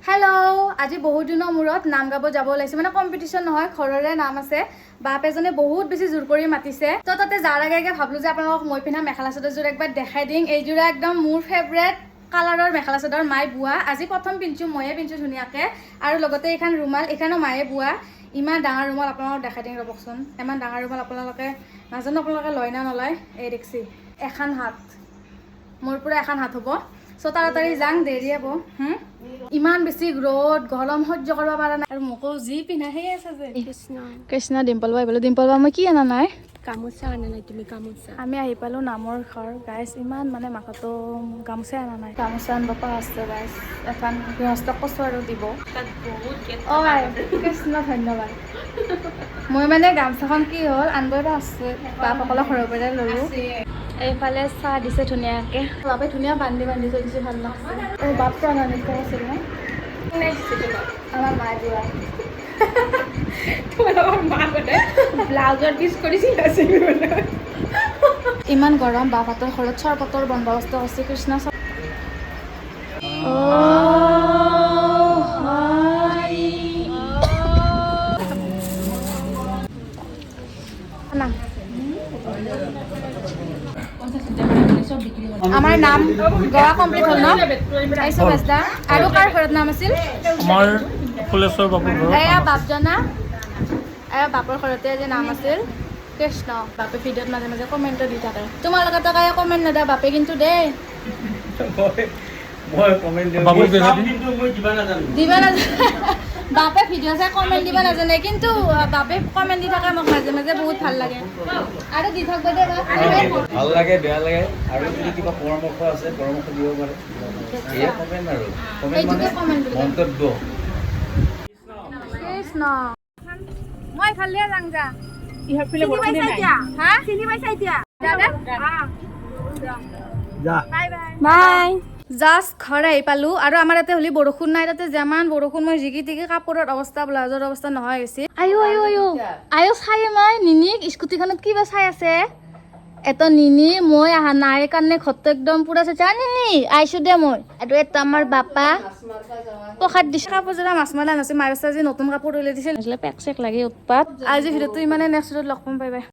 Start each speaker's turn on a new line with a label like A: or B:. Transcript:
A: hello' আজি বহুত দিনৰ মূৰত নাম গাব যাব ওলাইছে মানে কম্পিটিশ্যন নহয় ঘৰৰে নাম আছে বাপ এজনে বহুত বেছি জোৰ কৰি মাতিছে তো তাতে যাৰ আগে ভাবলো যে আপোনালোকক মই পিন্ধা মেখেলা চাদৰযোৰ একবাৰ দেখাই দিম এইযোৰা একদম মোৰ ফেভৰেট কালাৰৰ মেখেলা চাদৰ মায়ে বোৱা আজি প্ৰথম পিন্ধিছোঁ ময়ে পিন্ধিছোঁ ধুনীয়াকৈ আৰু লগতে এইখন ৰুমাল এইখনো মায়ে বোৱা ইমান ডাঙৰ ৰুমাল আপোনালোকক দেখাই দিম ৰ'বচোন ইমান ডাঙৰ ৰুমাল আপোনালোকে নাজানো আপোনালোকে লয় না নলয় এই দেখছি এখন হাত মোৰ পৰা এখন হাত হ'ব সো তাড়াতাড়ি যাং দেৰি হ'ব ইমান বেছি ৰ'দ গৰম সহ্য কৰিব পৰা নাই আৰু মোকো যি পিন্ধা সেই আছে যে কৃষ্ণ ডিম্পল বাই বোলো ডিম্পল বা মই কি আনা নাই
B: গামোচা আনা নাই তুমি গামোচা
A: আমি আহি পালোঁ নামৰ ঘৰ গাইছ ইমান মানে মাকাতো গামোচাই আনা নাই গামোচা আনিব পৰা আছে গাইছ এখন গৃহস্থক কৈছোঁ আৰু দিব অঁ কৃষ্ণ ধন্যবাদ মই মানে গামোচাখন কি হ'ল আনিবই পৰা আছে বাপসকলৰ ঘৰৰ পৰাই ল'লোঁ এইফালে চাহ দিছে ধুনীয়াকৈ বাপে ধুনীয়া বান্ধি থৈ দিছে ভাল লাগছে অঁ বাপটো আনিব আছিল ন আমাৰ মায়ে দিয়া
B: ব্লাউজৰ পিচ কৰিছিল
A: ইমান গৰম বাপহঁতৰ ঘৰত চৰবতৰ বন্দবস্ত হৈছে কৃষ্ণ আমাৰ নাম গোৱা কমপ্লিট হ'ল ন এইচব বেচা আৰু কাৰ ঘৰত নাম আছিল
C: আমাৰ ফুলেশ্বৰ বাবুৰ ঘৰত
A: এয়া বাপজনা এয়া বাপৰ ঘৰতে যে নাম আছিল কৃষ্ণ বাপে ভিডিঅ'ত মাজে মাজে কমেণ্টটো দি থাকে তোমালোকে তো কায়ে কমেণ্ট নেদা বাপে কিন্তু দেই
C: বাবুক
A: দিবা নাজানে বাপে ভিডিঅ' চাই কমেণ্ট দিবা নাজানে কিন্তু বাপে কমেণ্ট দি থাকে মোক মাজে মাজে বহুত ভাল লাগে আৰু দি থাকব দে
D: ভাল লাগে বেয়া লাগে আৰু যদি কিবা পৰামৰ্শ আছে পৰামৰ্শ দিব পাৰে এয়া কমেণ্ট আৰু
A: এইটোকে কমেণ্ট বুলি
D: মন্তব্য
A: কৃষ্ণ মই খালিয়ে যাং যা
B: ইহঁতফালে বৰষুণে নাই
A: হা
B: চিনি পাইছা এতিয়া
A: বাই জাষ্ট ঘৰ আহি পালোঁ আৰু আমাৰ ইয়াতে হ'লে বৰষুণ নাই তাতে যিমান বৰষুণ মই জিকি টিকি কাপোৰৰ অৱস্থা ব্লাউজৰ অৱস্থা নহয় গৈছে আয়ো চাই মই নিনিক স্কুটিখনত কিবা চাই আছে এটা নিনি মই অহা নাই কাৰণে ঘৰটো একদম পুৰা চাইছে নিনি আহিছোঁ দে মই আৰু এটা আমাৰ বাপা প্ৰসাদ দিছে কাপোৰযোৰা মাছ মাৰা নাছিল মায়ে আজি নতুন কাপোৰ উলিয়াই দিছিল পেক চেক লাগি উৎপাত আজি ভিডিঅ'টো ইমানে নেক্সট ভিডিঅ'ত লগ পাম বাই বাই